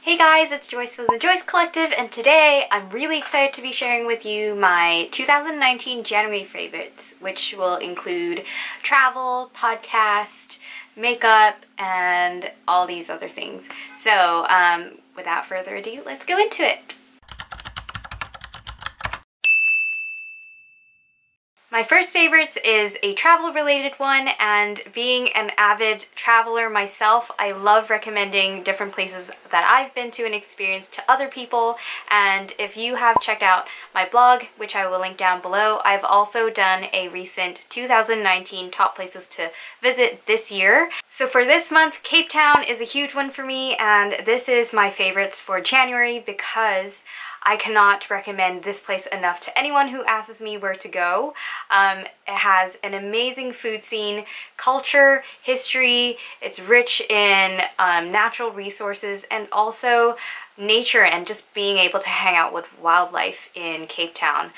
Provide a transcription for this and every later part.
Hey guys, it's Joyce from the Joyce Collective, and today I'm really excited to be sharing with you my 2019 January favorites, which will include travel, podcast, makeup, and all these other things. So without further ado, let's go into it. My first favorites is a travel related one, and being an avid traveler myself, I love recommending different places that I've been to and experienced to other people. And if you have checked out my blog, which I will link down below, I've also done a recent 2019 top places to visit this year. So for this month, Cape Town is a huge one for me, and this is my favorites for January because I cannot recommend this place enough to anyone who asks me where to go. It has an amazing food scene, culture, history. It's rich in natural resources and also nature and just being able to hang out with wildlife in Cape Town.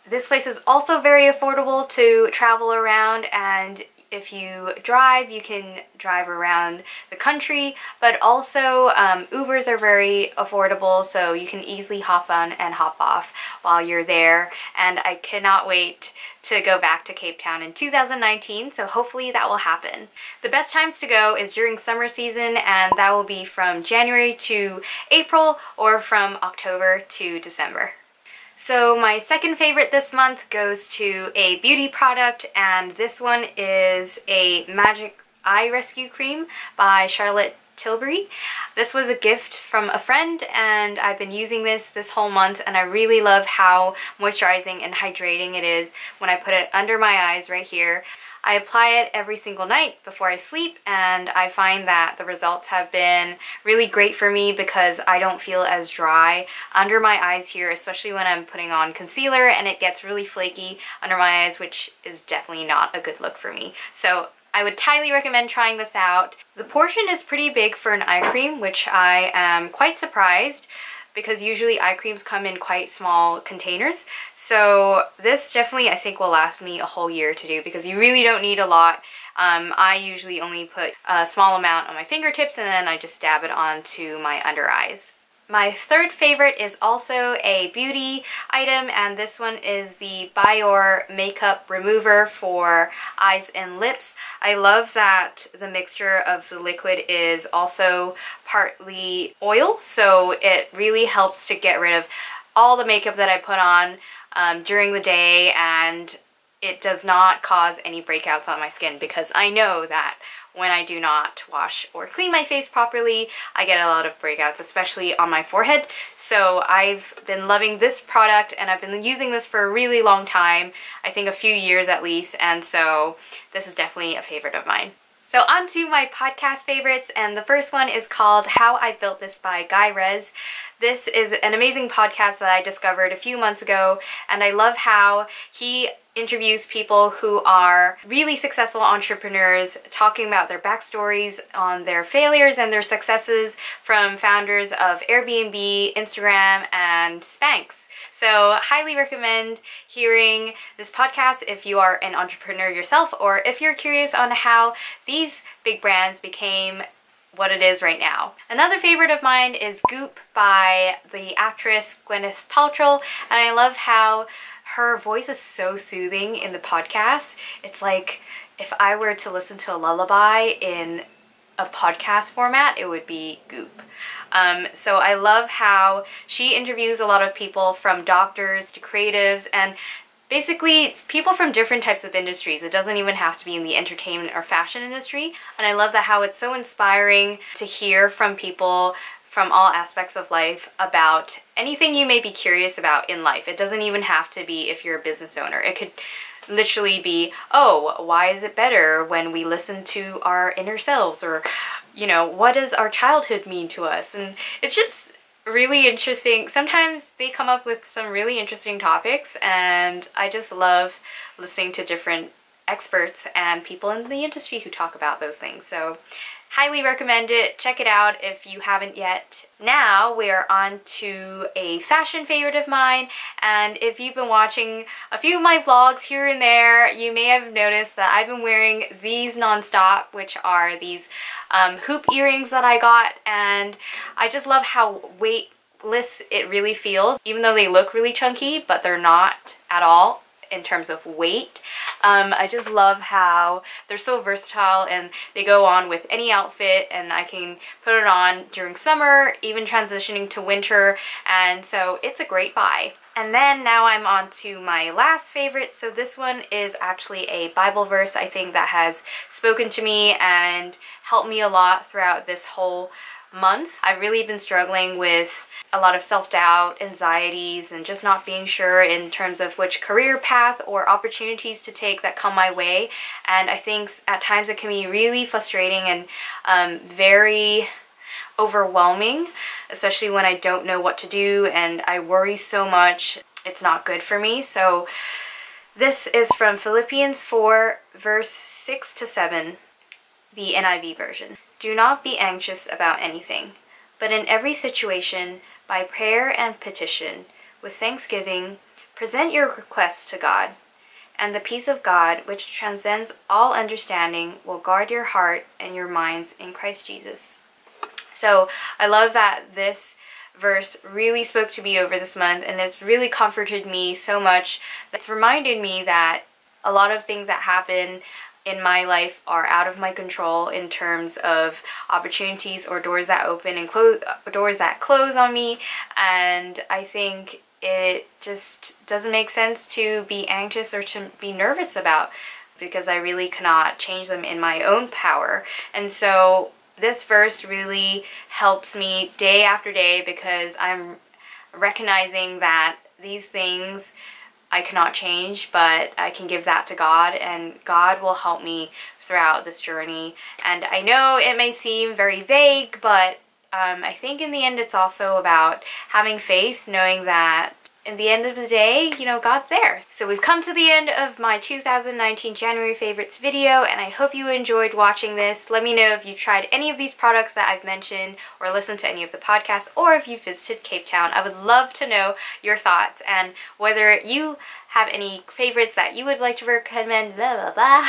This place is also very affordable to travel around, and if you drive, you can drive around the country, but also Ubers are very affordable, so you can easily hop on and hop off while you're there. And I cannot wait to go back to Cape Town in 2019, so hopefully that will happen. The best times to go is during summer season, and that will be from January to April or from October to December. So my second favorite this month goes to a beauty product, and this one is a Magic Eye Rescue Cream by Charlotte Tilbury. This was a gift from a friend, and I've been using this whole month, and I really love how moisturizing and hydrating it is when I put it under my eyes right here. I apply it every single night before I sleep, and I find that the results have been really great for me because I don't feel as dry under my eyes here, especially when I'm putting on concealer and it gets really flaky under my eyes, which is definitely not a good look for me. So I would highly recommend trying this out. The portion is pretty big for an eye cream, which I am quite surprised, because usually eye creams come in quite small containers. So this definitely, I think, will last me a whole year to do because you really don't need a lot. I usually only put a small amount on my fingertips, and then I just dab it onto my under eyes. My third favorite is also a beauty item, and this one is the Biore Makeup Remover for eyes and lips. I love that the mixture of the liquid is also partly oil, so it really helps to get rid of all the makeup that I put on during the day, and it does not cause any breakouts on my skin, because I know that when I do not wash or clean my face properly, I get a lot of breakouts, especially on my forehead. So I've been loving this product, and I've been using this for a really long time, I think a few years at least, and so this is definitely a favorite of mine. So on to my podcast favorites, and the first one is called How I Built This by Guy Raz. This is an amazing podcast that I discovered a few months ago, and I love how he interviews people who are really successful entrepreneurs, talking about their backstories on their failures and their successes, from founders of Airbnb, Instagram, and Spanx. So highly recommend hearing this podcast if you are an entrepreneur yourself, or if you're curious on how these big brands became what it is right now. Another favorite of mine is Goop by the actress Gwyneth Paltrow, and I love how her voice is so soothing in the podcast. It's like if I were to listen to a lullaby in a podcast format, it would be Goop. So I love how she interviews a lot of people, from doctors to creatives, and basically people from different types of industries. It doesn't even have to be in the entertainment or fashion industry. And I love that how it's so inspiring to hear from people from all aspects of life about anything you may be curious about in life. It doesn't even have to be if you're a business owner. It could literally be, oh, why is it better when we listen to our inner selves? Or, you know, what does our childhood mean to us? And it's just really interesting. Sometimes they come up with some really interesting topics, and I just love listening to different experts and people in the industry who talk about those things. So Highly recommend it. Check it out if you haven't yet. Now we are on to a fashion favorite of mine, and if you've been watching a few of my vlogs here and there, you may have noticed that I've been wearing these nonstop, which are these hoop earrings that I got, and I just love how weightless it really feels, even though they look really chunky, but they're not at all in terms of weight. I just love how they're so versatile and they go on with any outfit, and I can put it on during summer, even transitioning to winter, and so it's a great buy. And then now I'm on to my last favorite. So this one is actually a Bible verse, I think, that has spoken to me and helped me a lot throughout this whole month. I've really been struggling with a lot of self-doubt, anxieties, and just not being sure in terms of which career path or opportunities to take that come my way. And I think at times it can be really frustrating and very overwhelming, especially when I don't know what to do and I worry so much. It's not good for me. So this is from Philippians 4 verse 6 to 7, the NIV version. Do not be anxious about anything, but in every situation, by prayer and petition, with thanksgiving, present your requests to God, and the peace of God, which transcends all understanding, will guard your heart and your minds in Christ Jesus. So I love that this verse really spoke to me over this month, and it's really comforted me so much. It's reminded me that a lot of things that happen in my life are out of my control in terms of opportunities or doors that open and doors that close on me, and I think it just doesn't make sense to be anxious or to be nervous about, because I really cannot change them in my own power. And so this verse really helps me day after day, because I'm recognizing that these things I cannot change, but I can give that to God, and God will help me throughout this journey. And I know it may seem very vague, but I think in the end it's also about having faith, knowing that in the end of the day, you know, God's there. So we've come to the end of my 2019 January favorites video, and I hope you enjoyed watching this. Let me know if you tried any of these products that I've mentioned, or listened to any of the podcasts, or if you visited Cape Town. I would love to know your thoughts, and whether you have any favorites that you would like to recommend, blah, blah, blah.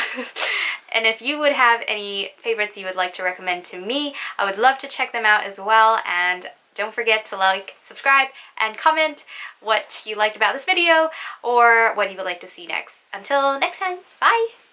And if you would have any favorites you would like to recommend to me, I would love to check them out as well. And don't forget to like, subscribe, and comment what you liked about this video or what you would like to see next. Until next time, bye!